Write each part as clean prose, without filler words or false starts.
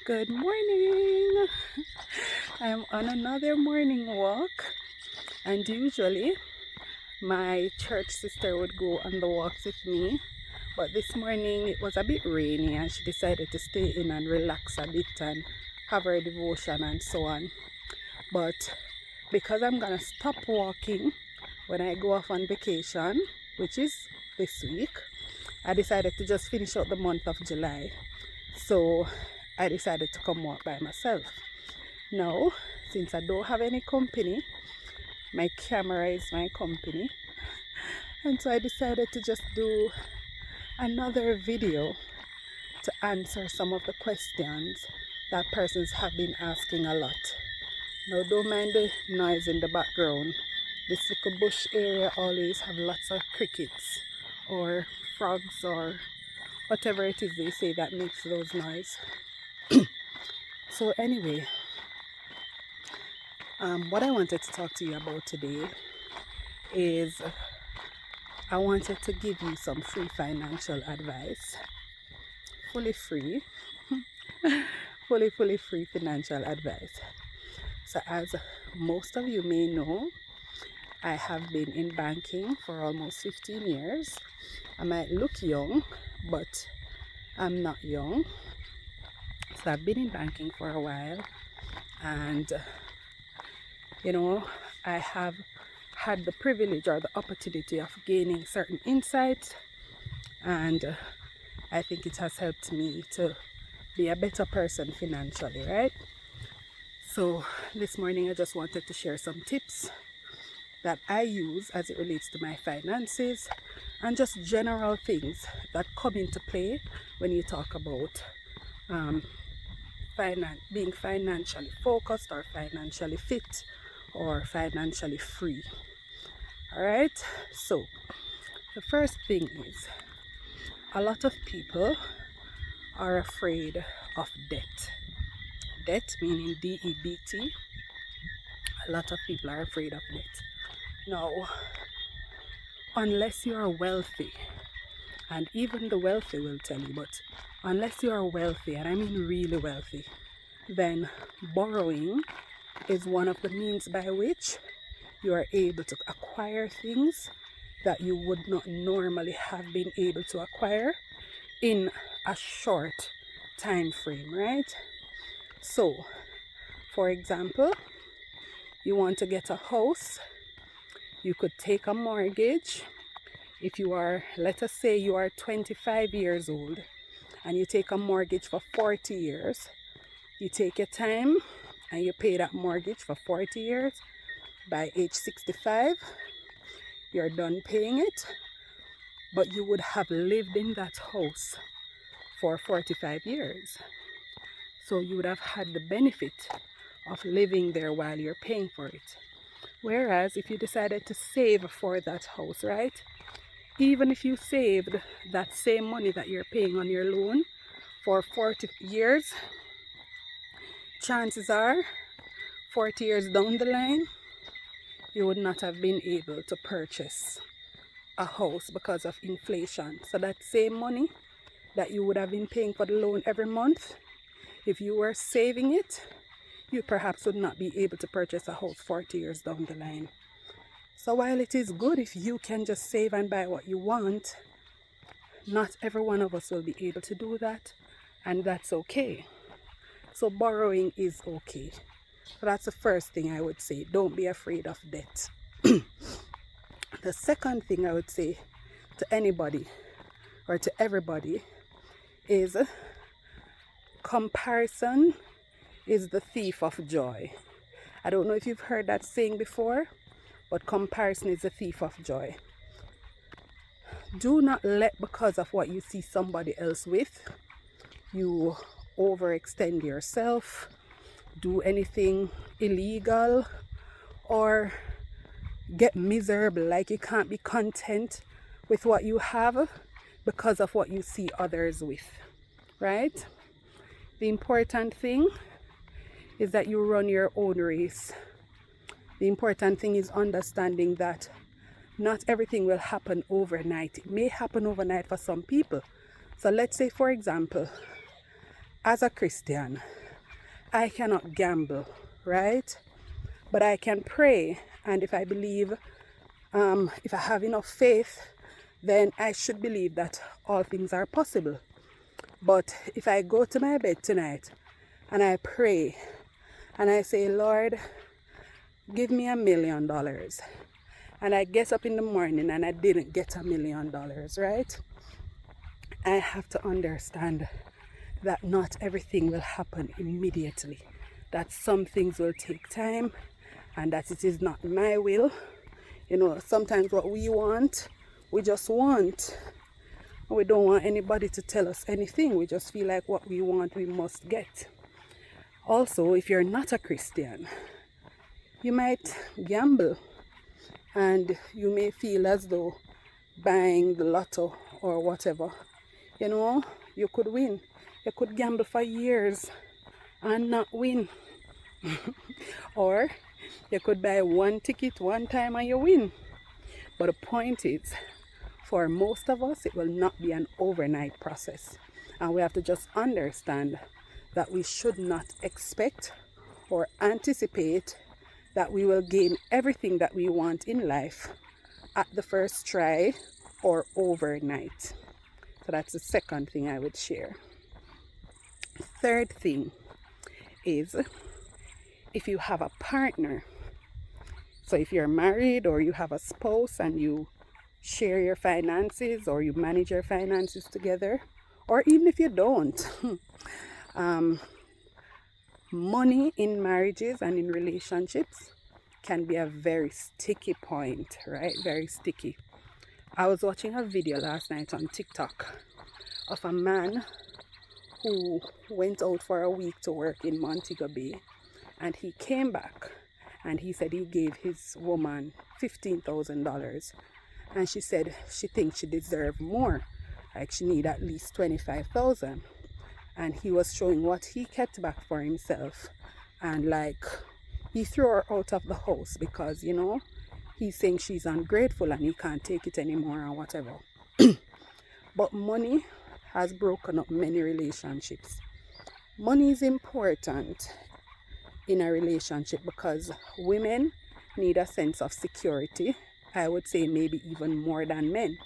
Good morning. I'm on another morning walk, and usually my church sister would go on the walks with me, but this morning it was a bit rainy and she decided to stay in and relax a bit and have her devotion and so on. But because I'm gonna stop walking when I go off on vacation, which is this week, I decided to just finish out the month of July. So I decided to come walk by myself. Now, since I don't have any company, my camera is my company. And so I decided to just do another video to answer some of the questions that persons have been asking a lot. Now, don't mind the noise in the background. This little bush area always have lots of crickets or frogs or whatever it is they say that makes those noise. So anyway, what I wanted to talk to you about today is I wanted to give you some free financial advice. Fully free. fully free financial advice. So as most of you may know, I have been in banking for almost 15 years. I might look young, but I'm not young. So I've been in banking for a while, and I have had the privilege or the opportunity of gaining certain insights, and I think it has helped me to be a better person financially, right? So this morning I just wanted to share some tips that I use as it relates to my finances and just general things that come into play when you talk about being financially focused or financially fit or financially free. All right, so the first thing is a lot of people are afraid of debt. Debt meaning DEBT. A lot of people are afraid of debt. Now, unless you are wealthy, and even the wealthy will tell you, but unless you are wealthy, and I mean really wealthy, then borrowing is one of the means by which you are able to acquire things that you would not normally have been able to acquire in a short time frame, right? So, for example, you want to get a house, you could take a mortgage. If you are, let us say you are 25 years old and you take a mortgage for 40 years, you take your time and you pay that mortgage for 40 years. By age 65, you're done paying it, but you would have lived in that house for 45 years. So you would have had the benefit of living there while you're paying for it. Whereas if you decided to save for that house, right? Even if you saved that same money that you're paying on your loan for 40 years, chances are 40 years down the line, you would not have been able to purchase a house because of inflation. So that same money that you would have been paying for the loan every month, if you were saving it, you perhaps would not be able to purchase a house 40 years down the line. So while it is good if you can just save and buy what you want, not every one of us will be able to do that, and that's okay. So borrowing is okay. So that's the first thing I would say. Don't be afraid of debt. The second thing I would say to anybody or to everybody is comparison is the thief of joy. I don't know if you've heard that saying before, but comparison is the thief of joy. Do not let, because of what you see somebody else with, you overextend yourself, do anything illegal, or get miserable, like you can't be content with what you have because of what you see others with, right? The important thing is that you run your own race. The important thing is understanding that not everything will happen overnight. It may happen overnight for some people. So let's say, for example, as a Christian, I cannot gamble, right? But I can pray, and if I believe, if I have enough faith, then I should believe that all things are possible. But if I go to my bed tonight and I pray and I say, Lord, give me $1 million, and I get up in the morning and I didn't get $1 million, right? I have to understand that not everything will happen immediately, that some things will take time, and that it is not my will. You know, sometimes what we want, we just want. We don't want anybody to tell us anything. We just feel like what we want, we must get. Also, if you're not a Christian, you might gamble, and you may feel as though buying the lotto or whatever, you know, you could win. You could gamble for years and not win. Or you could buy one ticket one time and you win. But the point is, for most of us, it will not be an overnight process. And we have to just understand that we should not expect or anticipate that we will gain everything that we want in life at the first try or overnight. So that's the second thing I would share. Third thing is, if you have a partner, so if you're married or you have a spouse and you share your finances or you manage your finances together, or even if you don't, money in marriages and in relationships can be a very sticky point, right? Very sticky. I was watching a video last night on TikTok of a man who went out for a week to work in Montego Bay, and he came back and he said he gave his woman $15,000, and she said she thinks she deserves more, like she need at least $25,000. And he was showing what he kept back for himself, and like he threw her out of the house because, you know, he's saying she's ungrateful and he can't take it anymore or whatever. But money has broken up many relationships. Money is important in a relationship because women need a sense of security. I would say maybe even more than men.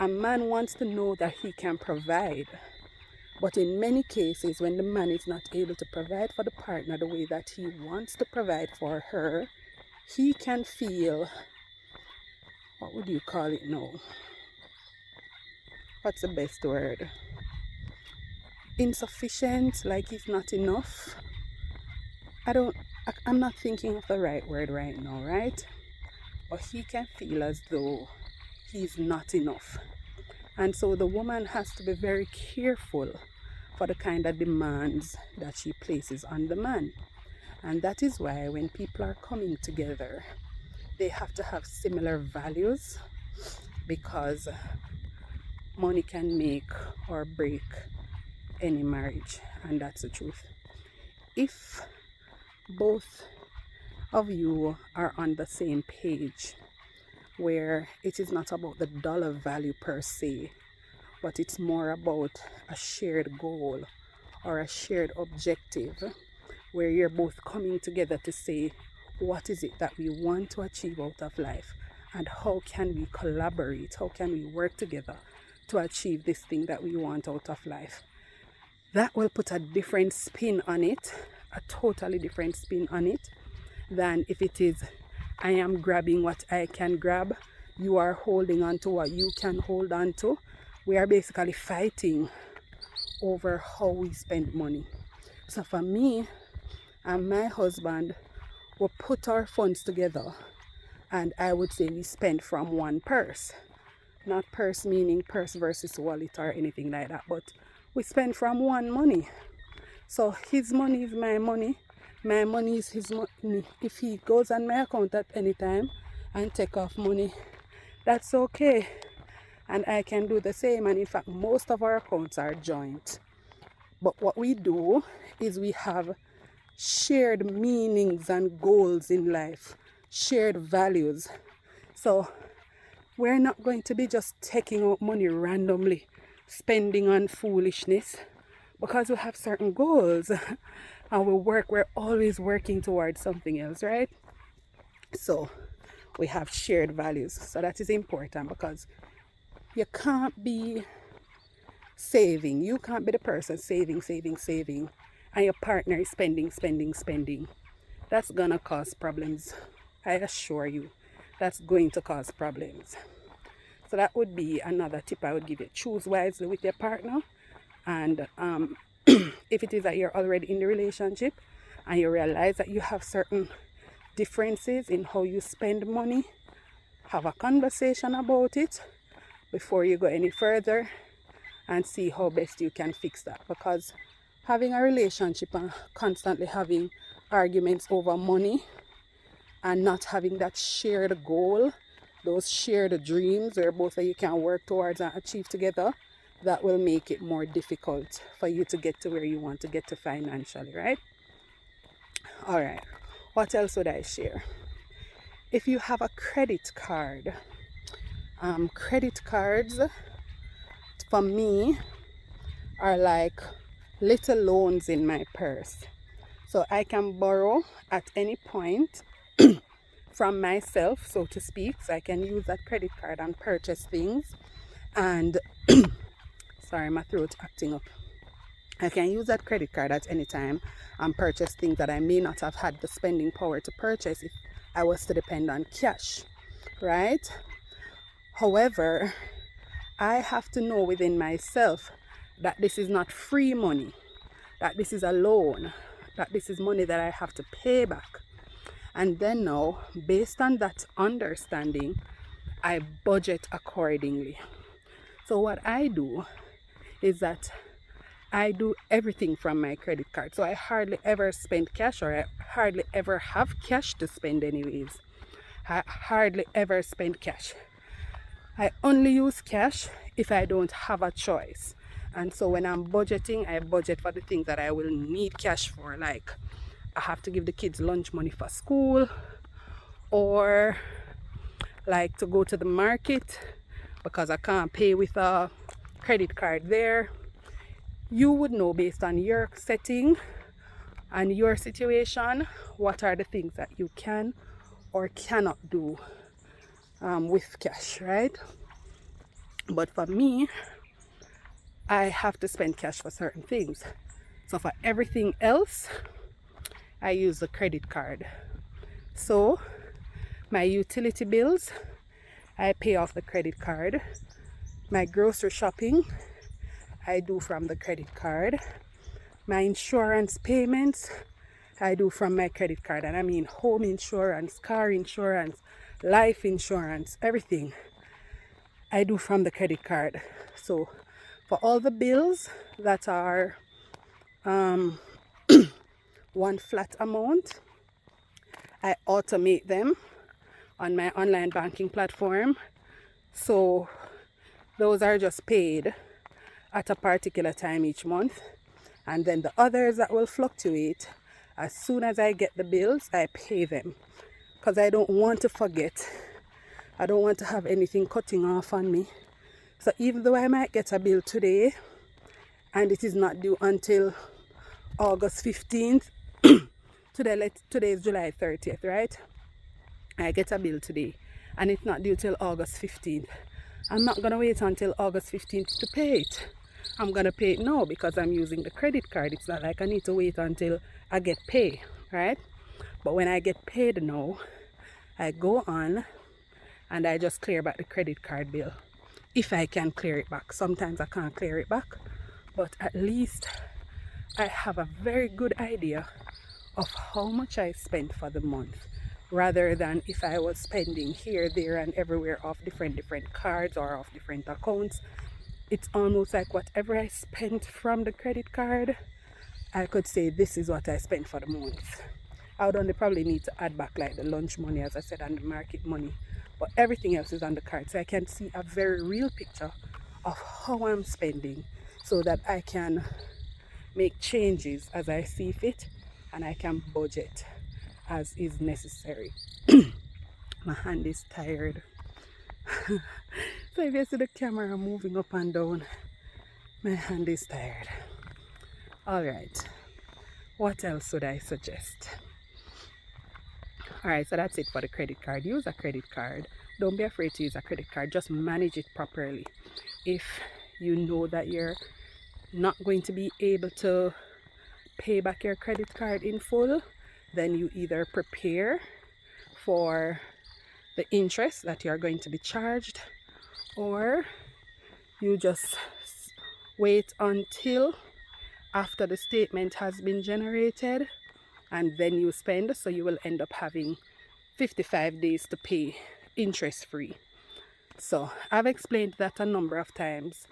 A man wants to know that he can provide. But in many cases, when the man is not able to provide for the partner the way that he wants to provide for her, he can feel, what would you call it now? What's the best word? Insufficient, like it's not enough. I'm not thinking of the right word right now, right? But he can feel as though he's not enough. And so the woman has to be very careful for the kind of demands that she places on the man. And that is why when people are coming together, they have to have similar values, because money can make or break any marriage, and that's the truth. If both of you are on the same page, where it is not about the dollar value per se, but it's more about a shared goal or a shared objective, where you're both coming together to say, what is it that we want to achieve out of life, and how can we collaborate, how can we work together to achieve this thing that we want out of life. That will put a different spin on it, a totally different spin on it, than if it is, I am grabbing what I can grab, you are holding on to what you can hold on to. We are basically fighting over how we spend money. So for me and my husband, we put our funds together, and I would say we spend from one purse. Not purse meaning purse versus wallet or anything like that, but we spend from one money. So his money is my money is his money. If he goes on my account at any time and take off money, that's okay, and I can do the same. And in fact, most of our accounts are joint. But what we do is we have shared meanings and goals in life, shared values. So we're not going to be just taking out money randomly, spending on foolishness, because we have certain goals and we're always working towards something else, right? So we have shared values. So that is important, because you can't be saving. You can't be the person saving, and your partner is spending. That's gonna cause problems. I assure you, that's going to cause problems. So that would be another tip I would give you. Choose wisely with your partner. And if it is that you're already in the relationship and you realize that you have certain differences in how you spend money, have a conversation about it before you go any further and see how best you can fix that. Because having a relationship and constantly having arguments over money and not having that shared goal, those shared dreams where both of you can work towards and achieve together, that will make it more difficult for you to get to where you want to get to financially, right? All right. What else would I share? If you have a credit card, credit cards for me are like little loans in my purse. So I can borrow at any point from myself, so to speak. So I can use that credit card and purchase things. And sorry, my throat acting up. I can use that credit card at any time and purchase things that I may not have had the spending power to purchase if I was to depend on cash, right? However, I have to know within myself that this is not free money, that this is a loan, that this is money that I have to pay back. And then now, based on that understanding, I budget accordingly. So what I do is that I do everything from my credit card. So I hardly ever spend cash, or I hardly ever have cash to spend anyways. I hardly ever spend cash. I only use cash if I don't have a choice. And so when I'm budgeting, I budget for the things that I will need cash for. Like I have to give the kids lunch money for school, or like to go to the market because I can't pay with a credit card there. You would know based on your setting and your situation what are the things that you can or cannot do with cash, right? But for me, I have to spend cash for certain things. So for everything else, I use the credit card. So my utility bills, I pay off the credit card. My grocery shopping, I do from the credit card. My insurance payments, I do from my credit card. And I mean home insurance, car insurance, life insurance, everything I do from the credit card. So for all the bills that are one flat amount, I automate them on my online banking platform. So those are just paid at a particular time each month. And then the others that will fluctuate, as soon as I get the bills, I pay them. Because I don't want to forget. I don't want to have anything cutting off on me. So even though I might get a bill today, and it is not due until August 15th, today is July 30th, right? I get a bill today, and it's not due till August 15th. I'm not going to wait until August 15th to pay it. I'm going to pay it now because I'm using the credit card. It's not like I need to wait until I get paid, right? But when I get paid now, I go on and I just clear back the credit card bill. If I can clear it back. Sometimes I can't clear it back, but at least I have a very good idea of how much I spent for the month, rather than if I was spending here, there, and everywhere off different cards or off different accounts. It's almost like whatever I spent from the credit card, I could say this is what I spent for the month. I would only probably need to add back like the lunch money, as I said, and the market money, but everything else is on the card. So I can see a very real picture of how I'm spending, so that I can make changes as I see fit, and I can budget as is necessary. My hand is tired. So if you see the camera moving up and down, my hand is tired. All right, what else would I suggest? All right, so that's it for the credit card. Use a credit card. Don't be afraid to use a credit card. Just manage it properly. If you know that you're not going to be able to pay back your credit card in full, then you either prepare for the interest that you're going to be charged, or you just wait until after the statement has been generated and then you spend. So you will end up having 55 days to pay interest free. So I've explained that a number of times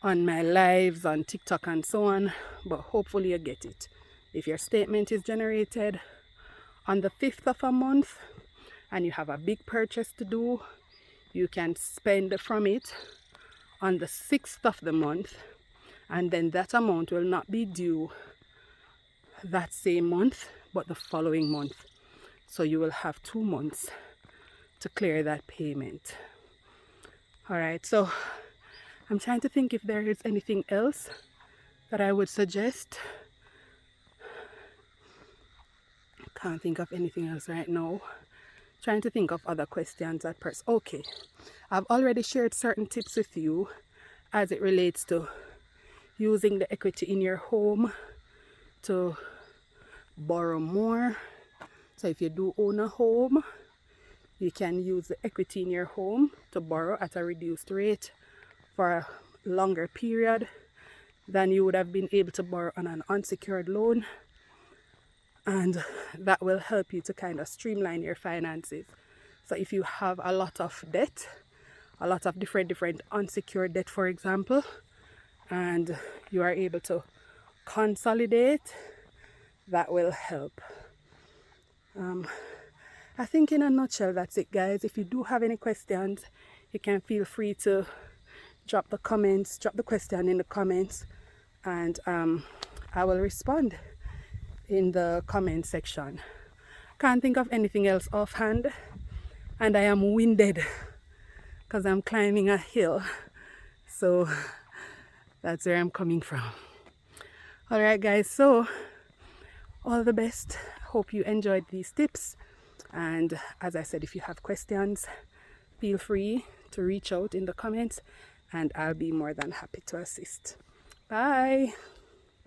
on my lives on TikTok and so on, but hopefully you get it. If your statement is generated on the 5th of a month and you have a big purchase to do, you can spend from it on the 6th of the month, and then that amount will not be due that same month but the following month. So you will have 2 months to clear that payment. All right, so I'm trying to think if there is anything else that I would suggest. Can't think of anything else right now. Trying to think of other questions at first. Okay, I've already shared certain tips with you as it relates to using the equity in your home to borrow more. So if you do own a home, you can use the equity in your home to borrow at a reduced rate for a longer period than you would have been able to borrow on an unsecured loan. And that will help you to kind of streamline your finances. So if you have a lot of debt, a lot of different unsecured debt, for example, and you are able to consolidate, that will help. I think in a nutshell, that's it, guys. If you do have any questions, you can feel free to drop the question in the comments, and I will respond in the comment section. Can't think of anything else offhand, and I am winded because I'm climbing a hill, so that's where I'm coming from. All right, guys, so all the best. Hope you enjoyed these tips, and as I said, if you have questions, feel free to reach out in the comments and I'll be more than happy to assist. Bye.